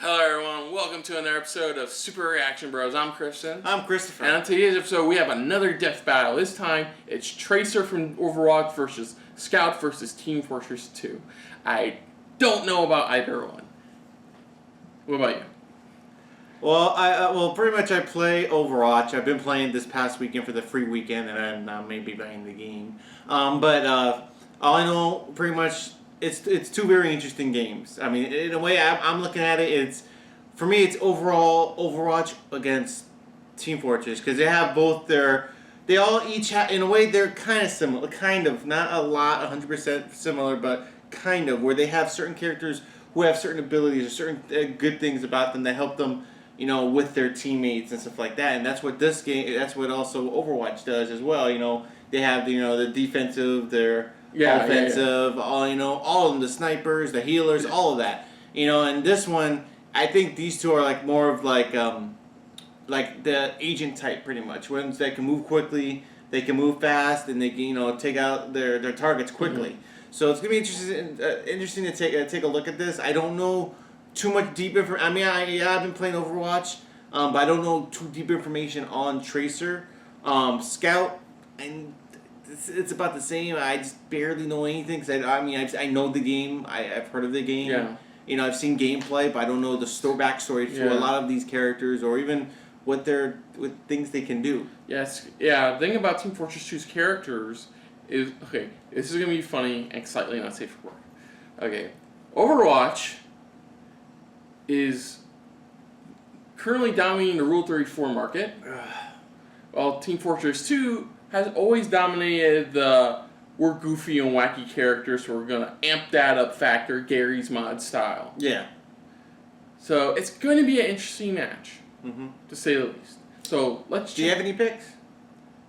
Hello everyone, welcome to another episode of Super Reaction Bros. I'm Christian. I'm Christopher. And on today's episode we have another death battle. This time it's Tracer from Overwatch versus Scout versus Team Fortress 2. I don't know about either one. What about you? Well, pretty much I play Overwatch. I've been playing this past weekend for the free weekend, and I'm maybe buying the game. But all I know, pretty much, it's two very interesting games. I mean, in a way, I'm looking at it. For me, it's overall Overwatch against Team Fortress because they have both they all each have, in a way, they're kind of similar, not a lot, 100% similar, but kind of, where they have certain characters who have certain abilities or certain good things about them that help them, with their teammates and stuff like that. And that's what this game, that's what also Overwatch does as well. They have, the defensive, their offensive, all of them, the snipers, the healers, all of that. And this one, I think these two are like more of like the agent type, pretty much. Ones that can move quickly, they can move fast, and they can, take out their targets quickly. Mm-hmm. So it's gonna be interesting to take a look at this. I don't know too much deep information. I mean, I've been playing Overwatch, but I don't know too deep information on Tracer, Scout, and it's about the same. I just barely know anything because I know the game. I've heard of the game. Yeah. I've seen gameplay, but I don't know the backstory to a lot of these characters or even what things they can do. Yes. Yeah. The thing about Team Fortress 2's characters is, okay, this is going to be funny and slightly not safe for work. Okay, Overwatch is currently dominating the Rule 34 market, while Team Fortress 2 has always dominated the we're goofy and wacky characters, so we're going to amp that up factor, Gary's mod style. Yeah. So it's going to be an interesting match, to say the least. So let's. Do you have any picks?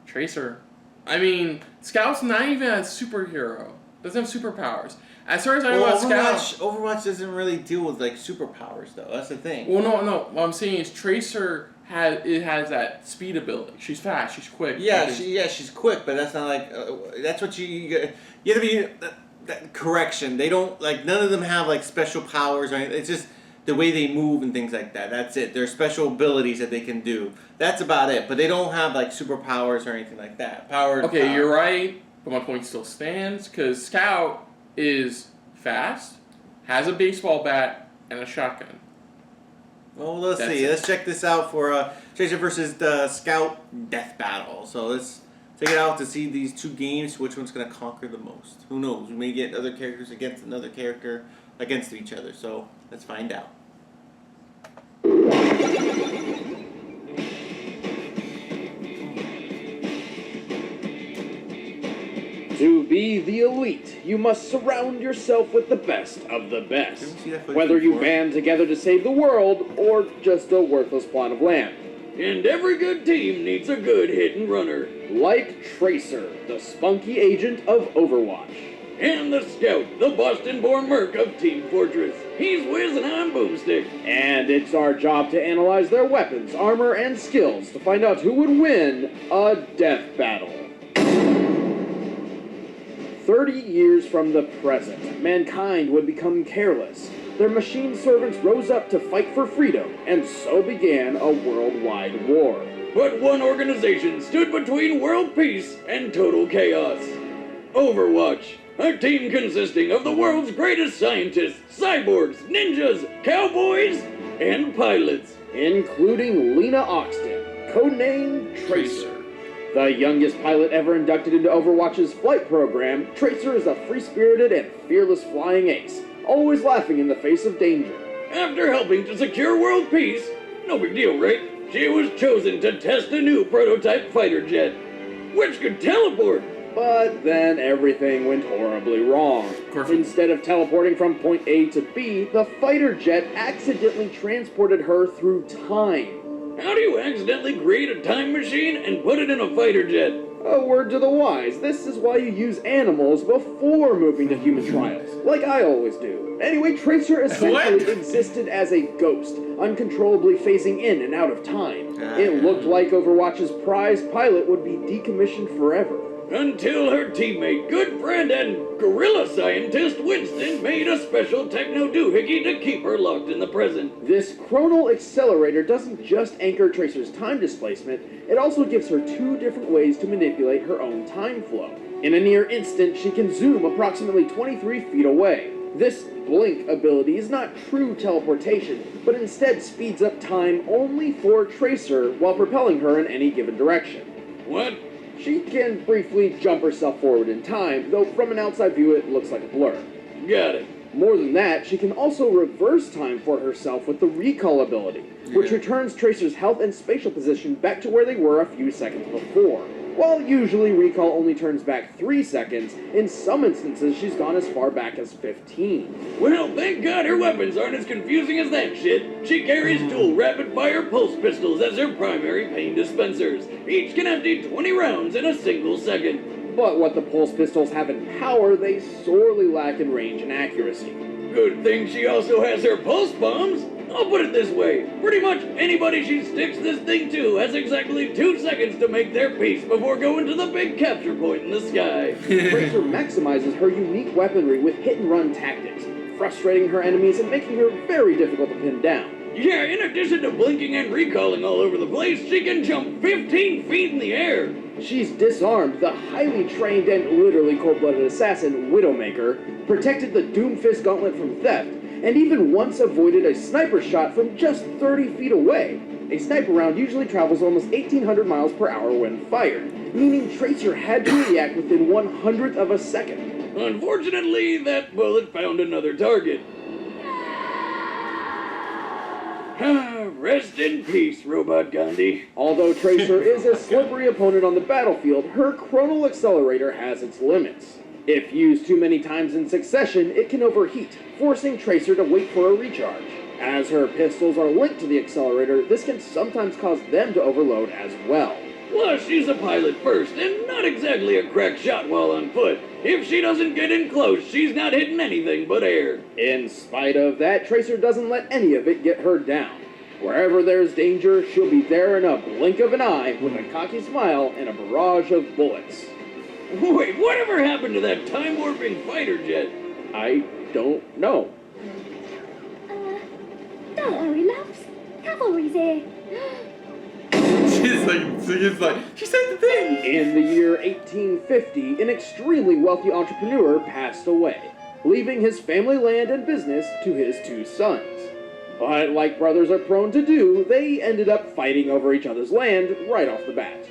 Tracer. I mean, Scout's not even a superhero. Doesn't have superpowers. As far as I know about Scout, Overwatch doesn't really deal with like superpowers, though. That's the thing. Well, no. What I'm saying is Tracer has that speed ability. She's fast. She's quick. Yeah, she's quick, but that's not like that's what you have to be. Correction. They don't none of them have like special powers or anything. It's just the way they move and things like that. That's it. There's special abilities that they can do. That's about it. But they don't have like superpowers or anything like that. Okay, you're right, but my point still stands because Scout is fast, has a baseball bat, and a shotgun. Well, let's see. Let's check this out for Tracer versus the Scout Death Battle. So let's check it out to see these two games. Which one's going to conquer the most? Who knows? We may get other characters against another character against each other. So let's find out. To be the elite, you must surround yourself with the best of the best. Whether you band together to save the world, or just a worthless plot of land. And every good team needs a good hit and runner. Like Tracer, the spunky agent of Overwatch. And the Scout, the Boston-born merc of Team Fortress. He's Wiz and I'm Boomstick. And it's our job to analyze their weapons, armor, and skills to find out who would win a death battle. 30 years from the present, mankind would become careless. Their machine servants rose up to fight for freedom, and so began a worldwide war. But one organization stood between world peace and total chaos. Overwatch, a team consisting of the world's greatest scientists, cyborgs, ninjas, cowboys, and pilots. Including Lena Oxton, codenamed Tracer. The youngest pilot ever inducted into Overwatch's flight program, Tracer is a free-spirited and fearless flying ace, always laughing in the face of danger. After helping to secure world peace, no big deal, right? She was chosen to test a new prototype fighter jet, which could teleport. But then everything went horribly wrong. Instead of teleporting from point A to B, the fighter jet accidentally transported her through time. How do you accidentally create a time machine and put it in a fighter jet? A word to the wise. This is why you use animals before moving to human trials, like I always do. Anyway, Tracer essentially existed as a ghost, uncontrollably phasing in and out of time. It looked like Overwatch's prize pilot would be decommissioned forever. Until her teammate, good friend, and gorilla scientist Winston made a special techno doohickey to keep her locked in the present. This chronal accelerator doesn't just anchor Tracer's time displacement, it also gives her two different ways to manipulate her own time flow. In a near instant, she can zoom approximately 23 feet away. This blink ability is not true teleportation, but instead speeds up time only for Tracer while propelling her in any given direction. What? She can briefly jump herself forward in time, though from an outside view it looks like a blur. Got it. More than that, she can also reverse time for herself with the recall ability, which returns Tracer's health and spatial position back to where they were a few seconds before. While usually recall only turns back 3 seconds, in some instances she's gone as far back as 15. Well, thank God her weapons aren't as confusing as that shit. She carries dual rapid-fire pulse pistols as her primary pain dispensers. Each can empty 20 rounds in a single second. But what the pulse pistols have in power, they sorely lack in range and accuracy. Good thing she also has her pulse bombs. I'll put it this way, pretty much anybody she sticks this thing to has exactly 2 seconds to make their peace before going to the big capture point in the sky. Tracer maximizes her unique weaponry with hit-and-run tactics, frustrating her enemies and making her very difficult to pin down. Yeah, in addition to blinking and recalling all over the place, she can jump 15 feet in the air. She's disarmed the highly trained and literally cold-blooded assassin Widowmaker, protected the Doomfist Gauntlet from theft, and even once avoided a sniper shot from just 30 feet away. A sniper round usually travels almost 1,800 miles per hour when fired, meaning Tracer had to react within 1/100th of a second. Unfortunately, that bullet found another target. Rest in peace, Robot Gandhi. Although Tracer is a slippery opponent on the battlefield, her chronal accelerator has its limits. If used too many times in succession, it can overheat, forcing Tracer to wait for a recharge. As her pistols are linked to the accelerator, this can sometimes cause them to overload as well. Plus, she's a pilot first, and not exactly a crack shot while on foot. If she doesn't get in close, she's not hitting anything but air. In spite of that, Tracer doesn't let any of it get her down. Wherever there's danger, she'll be there in a blink of an eye with a cocky smile and a barrage of bullets. Wait, whatever happened to that time-warping fighter jet? I don't know. Don't worry, loves. Cavalry's here. She's like, she said the thing! In the year 1850, an extremely wealthy entrepreneur passed away, leaving his family land and business to his 2 sons. But like brothers are prone to do, they ended up fighting over each other's land right off the bat.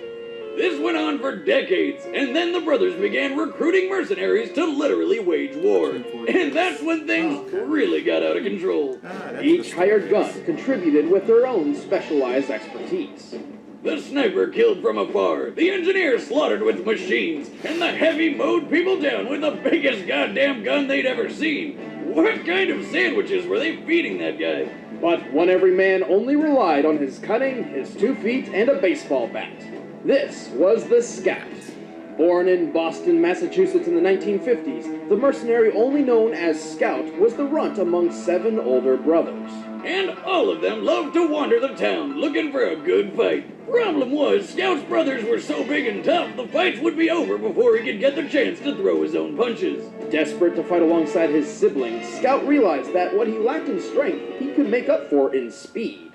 This went on for decades, and then the brothers began recruiting mercenaries to literally wage war. And that's when things really got out of control. Each hired gun contributed with their own specialized expertise. The sniper killed from afar, the engineer slaughtered with machines, and the heavy mowed people down with the biggest goddamn gun they'd ever seen. What kind of sandwiches were they feeding that guy? But one every man only relied on his cunning, his 2 feet, and a baseball bat. This was the Scout. Born in Boston, Massachusetts in the 1950s, the mercenary only known as Scout was the runt among 7 older brothers. And all of them loved to wander the town looking for a good fight. Problem was, Scout's brothers were so big and tough, the fights would be over before he could get the chance to throw his own punches. Desperate to fight alongside his siblings, Scout realized that what he lacked in strength, he could make up for in speed.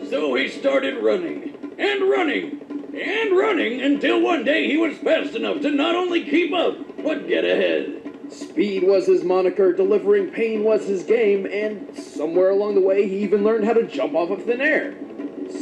So he started running, and running, and running until one day he was fast enough to not only keep up, but get ahead. Speed was his moniker, delivering pain was his game, and somewhere along the way he even learned how to jump off of thin air.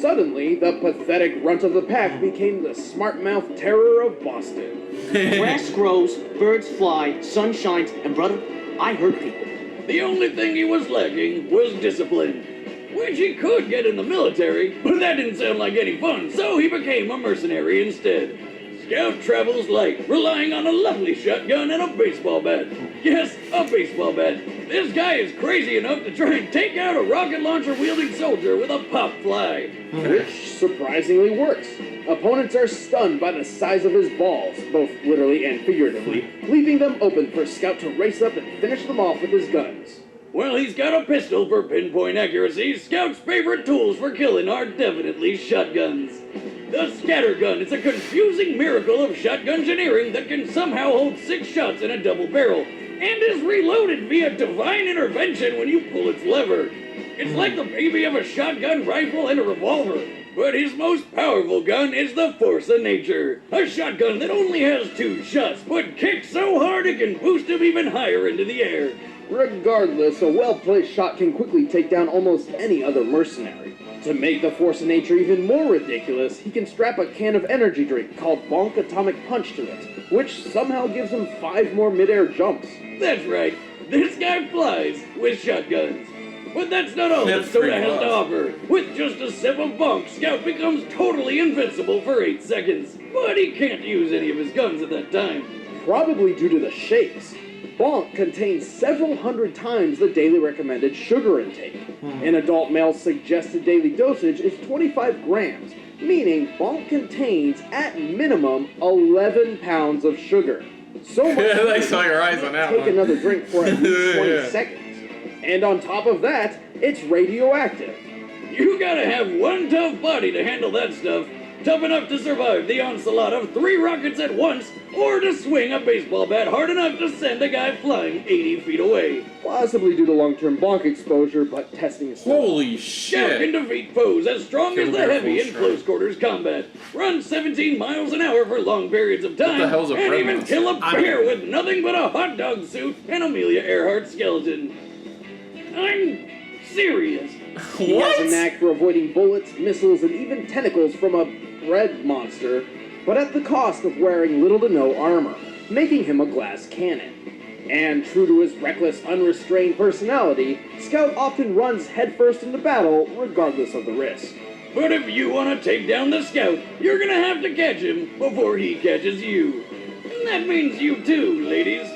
Suddenly, the pathetic runt of the pack became the smart-mouthed terror of Boston. Grass grows, birds fly, sun shines, and brother, I hurt people. The only thing he was lacking was discipline, which he could get in the military, but that didn't sound like any fun, so he became a mercenary instead. Scout travels light, relying on a lovely shotgun and a baseball bat. Yes, a baseball bat. This guy is crazy enough to try and take out a rocket launcher-wielding soldier with a pop fly. Which surprisingly works. Opponents are stunned by the size of his balls, both literally and figuratively, leaving them open for Scout to race up and finish them off with his guns. Well, he's got a pistol for pinpoint accuracy. Scout's favorite tools for killing are definitely shotguns. The scattergun is a confusing miracle of shotgun engineering that can somehow hold 6 shots in a double barrel, and is reloaded via divine intervention when you pull its lever. It's like the baby of a shotgun rifle and a revolver. But his most powerful gun is the force of nature. A shotgun that only has 2 shots, but kicks so hard it can boost him even higher into the air. Regardless, a well-placed shot can quickly take down almost any other mercenary. To make the force of nature even more ridiculous, he can strap a can of energy drink called Bonk Atomic Punch to it, which somehow gives him 5 more mid-air jumps. That's right, this guy flies with shotguns. But that's not all that That's Soda pretty has to close. offer. With just a sip of Bonk, Scout becomes totally invincible for 8 seconds. But he can't use any of his guns at that time. Probably due to the shakes. Bonk contains several hundred times the daily recommended sugar intake. An adult male's suggested daily dosage is 25 grams, meaning Bonk contains, at minimum, 11 pounds of sugar. So much I sugar, saw your eyes on that take one. another drink for at least 20 Yeah. seconds. And on top of that, it's radioactive. You gotta have one tough body to handle that stuff. Tough enough to survive the onslaught of 3 rockets at once, or to swing a baseball bat hard enough to send a guy flying 80 feet away. Possibly due to long-term Bonk exposure, but testing is still Holy Scout can shit! defeat foes as strong as Kill the their heavy full in strength. close quarters combat, run 17 miles an hour for long periods of time, the hell's a and bread even monster? kill a bear with nothing but a hot dog suit and Amelia Earhart skeleton. I'm serious. He has a What? knack for avoiding bullets, missiles, and even tentacles from a bread monster, but at the cost of wearing little to no armor, making him a glass cannon. And true to his reckless, unrestrained personality, Scout often runs headfirst into battle, regardless of the risk. But if you want to take down the Scout, you're gonna have to catch him before he catches you. And that means you too, ladies.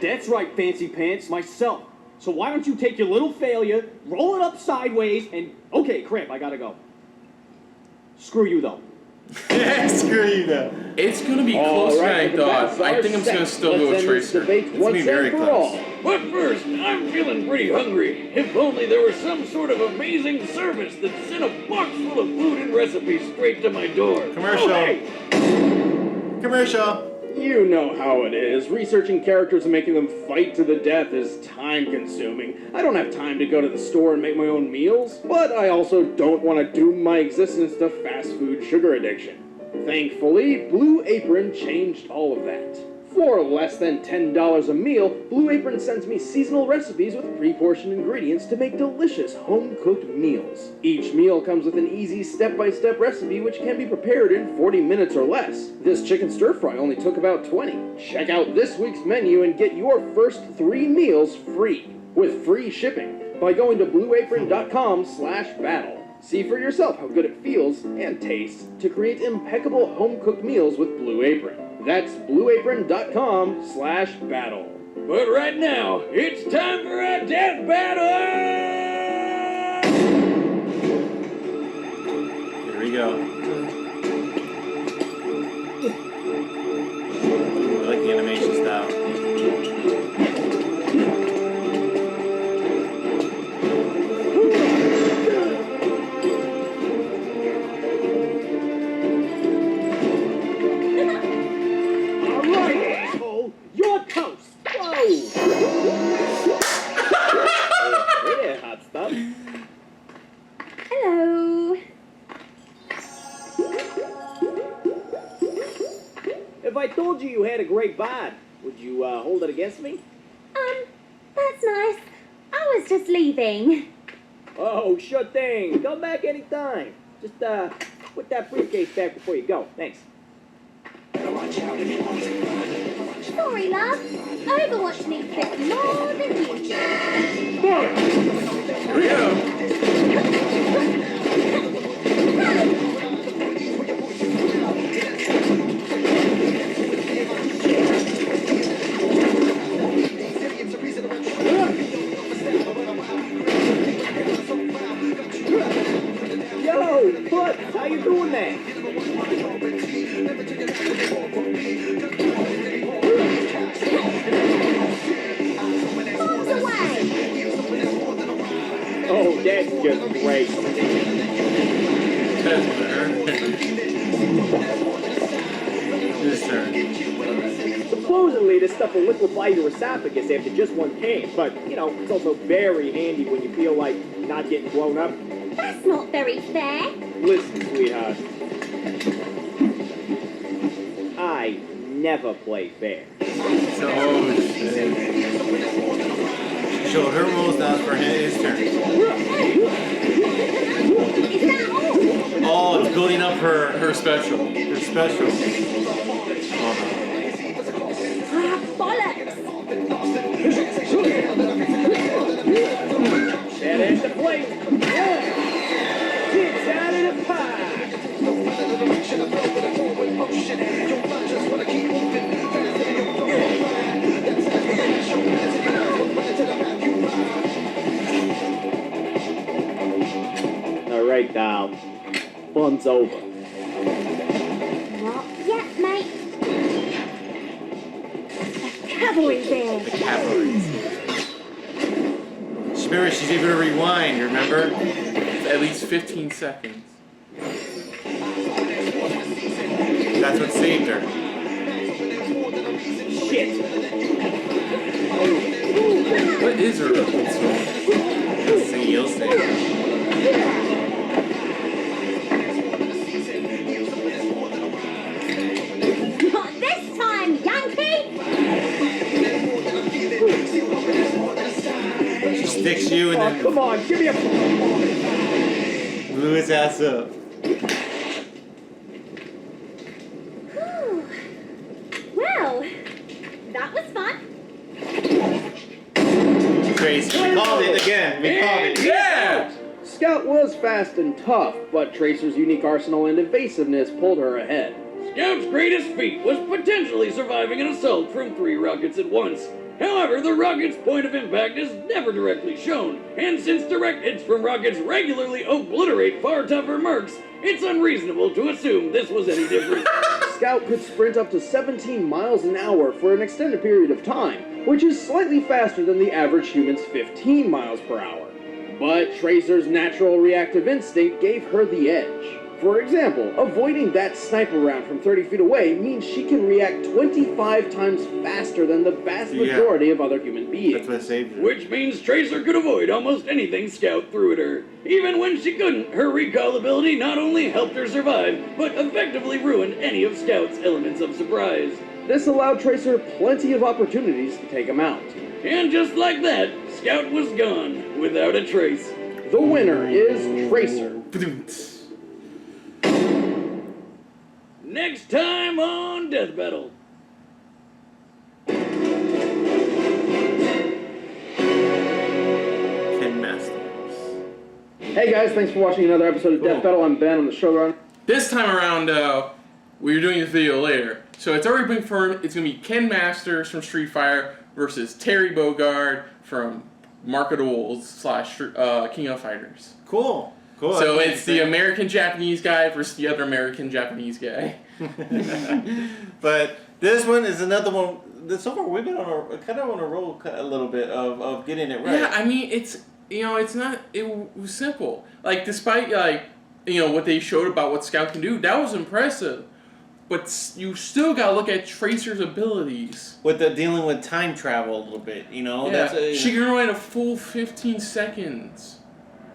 That's right, Fancy Pants, myself. So why don't you take your little failure, roll it up sideways, and... Okay, crap, I gotta go. Screw you, though. Screw you though. It's gonna be All closer right, than I the thought. bets I are think I'm just set. gonna still Let's go with end this Tracer. debate It's once gonna be very and for close. all. But first, I'm feeling pretty hungry. If only there was some sort of amazing service that sent a box full of food and recipes straight to my door. Commercial. Oh, hey! Commercial. You know how it is. Researching characters and making them fight to the death is time-consuming. I don't have time to go to the store and make my own meals, but I also don't want to doom my existence to fast food sugar addiction. Thankfully, Blue Apron changed all of that. For less than $10 a meal, Blue Apron sends me seasonal recipes with pre-portioned ingredients to make delicious home-cooked meals. Each meal comes with an easy step-by-step recipe which can be prepared in 40 minutes or less. This chicken stir-fry only took about 20. Check out this week's menu and get your first 3 meals free, with free shipping, by going to blueapron.com/battle. See for yourself how good it feels and tastes to create impeccable home-cooked meals with Blue Apron. That's blueapron.com/battle. But right now, it's time for a death battle! Here we go. Ooh, I like the animation style. All right, asshole, you're toast. Whoa! Hey there, hot stuff. Hello. If I told you you had a great bod, would you hold it against me? That's nice. I was just leaving. Oh, sure thing. Come back anytime. Just put that briefcase back before you go. Thanks. Sorry, love. Overwatch needs this more than you. Here we go. Yo, Foot, how you doing there? Bombs away. Oh, that's just great. That's better. His turn. Supposedly, this stuff will liquefy your esophagus after just one can, but, you know, it's also very handy when you feel like not getting blown up. That's not very fair. Listen, sweetheart. I never play fair. So, showed her rules, now it's for his turn. Is that all? Oh, it's building up Her special. her special. Oh, Ah, bollocks. And there's the plate. Yeah. It's out of the pie. All right, Doll. Fun's over. Not yet, mate. The cavalry's there. the cavalry's here. Remember, she's able to rewind, remember? At least 15 seconds. That's what saved her. Shit. What is her weapon? You'll see, you'll see. Not this time, Yankee. She sticks you and Oh, then come on, give me a... blew his ass up. Whew. Well, that was fun. Tracy, we called it again. We called it. Yeah! Scout was fast and tough, but Tracer's unique arsenal and evasiveness pulled her ahead. Scout's greatest feat was potentially surviving an assault from 3 rockets at once. However, the rocket's point of impact is never directly shown, and since direct hits from rockets regularly obliterate far tougher mercs, it's unreasonable to assume this was any different. Scout could sprint up to 17 miles an hour for an extended period of time, which is slightly faster than the average human's 15 miles per hour. But Tracer's natural reactive instinct gave her the edge. For example, avoiding that sniper round from 30 feet away means she can react 25 times faster than the vast majority of other human beings. That's what saved her. Which means Tracer could avoid almost anything Scout threw at her. Even when she couldn't, her recall ability not only helped her survive, but effectively ruined any of Scout's elements of surprise. This allowed Tracer plenty of opportunities to take him out. And just like that, Scout was gone, without a trace. The winner is Tracer. Next time on Death Battle. Ken Masters. Hey guys, thanks for watching another episode of Death Battle. I'm Ben, I'm the showrunner. This time around, we're doing this video later. So it's already been confirmed. It's going to be Ken Masters from Street Fighter versus Terry Bogard from Mark of the Wolves / King of Fighters. Cool. Cool. So it's the American-Japanese guy versus the other American-Japanese guy. But this one is another one. So far, we've been on a kind of on a roll a little bit of getting it right. Yeah, I mean, it's not. It was simple. Like, despite what they showed about what Scout can do, that was impressive. But you still gotta look at Tracer's abilities. With the dealing with time travel a little bit, Yeah, that's she can run a full 15 seconds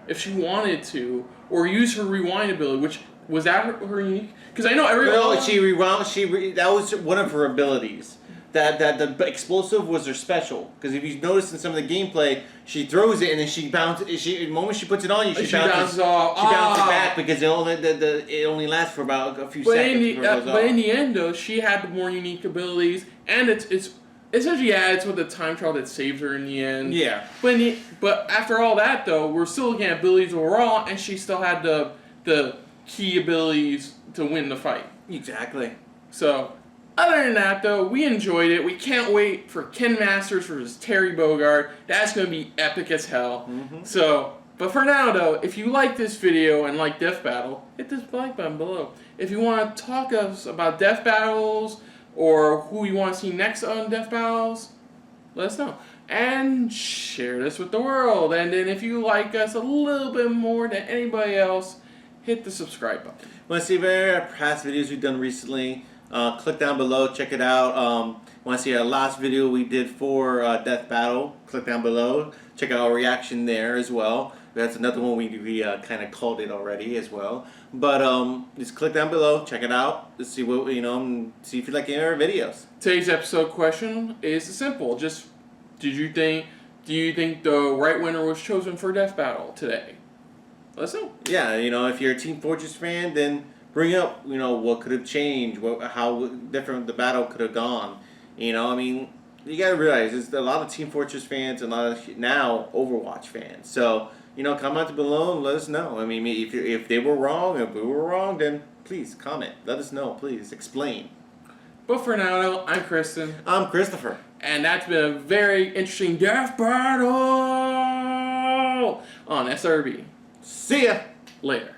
if she wanted to, or use her rewind ability, which was that her unique? Because I know everyone. No, that was one of her abilities. That the explosive was her special. Because if you notice in some of the gameplay, she throws it and then she bounces. The moment she puts it on you, she bounces off. She bounces back because it only lasts for about a few seconds. But in the end, though, she had the more unique abilities, and it's essentially it's with the time trial that saved her in the end. Yeah. But after all that, though, we're still looking at abilities overall, and she still had the key abilities to win the fight. Exactly. So, other than that, though, we enjoyed it. We can't wait for Ken Masters versus Terry Bogard. That's going to be epic as hell. Mm-hmm. So, but for now, though, if you like this video and like Death Battle, hit this like button below. If you want to talk to us about Death Battles or who you want to see next on Death Battles, let us know. And share this with the world. And then if you like us a little bit more than anybody else, hit the subscribe button. Want to see our past videos we've done recently? Click down below, check it out. Want to see our last video we did for Death Battle? Click down below, check out our reaction there as well. That's another one we kind of called it already as well. But just click down below, check it out. Let's see what and see if you like any of our videos. Today's episode question is simple. Just do you think the right winner was chosen for Death Battle today? Let us know. Yeah, if you're a Team Fortress fan, then bring up, what could have changed, how different the battle could have gone. I mean, you gotta realize there's a lot of Team Fortress fans and a lot of now Overwatch fans. So, comment below and let us know. I mean, if they were wrong, if we were wrong, then please comment. Let us know, please. Explain. But for now, I'm Kristen. I'm Christopher. And that's been a very interesting Death Battle on SRB. See ya! Later.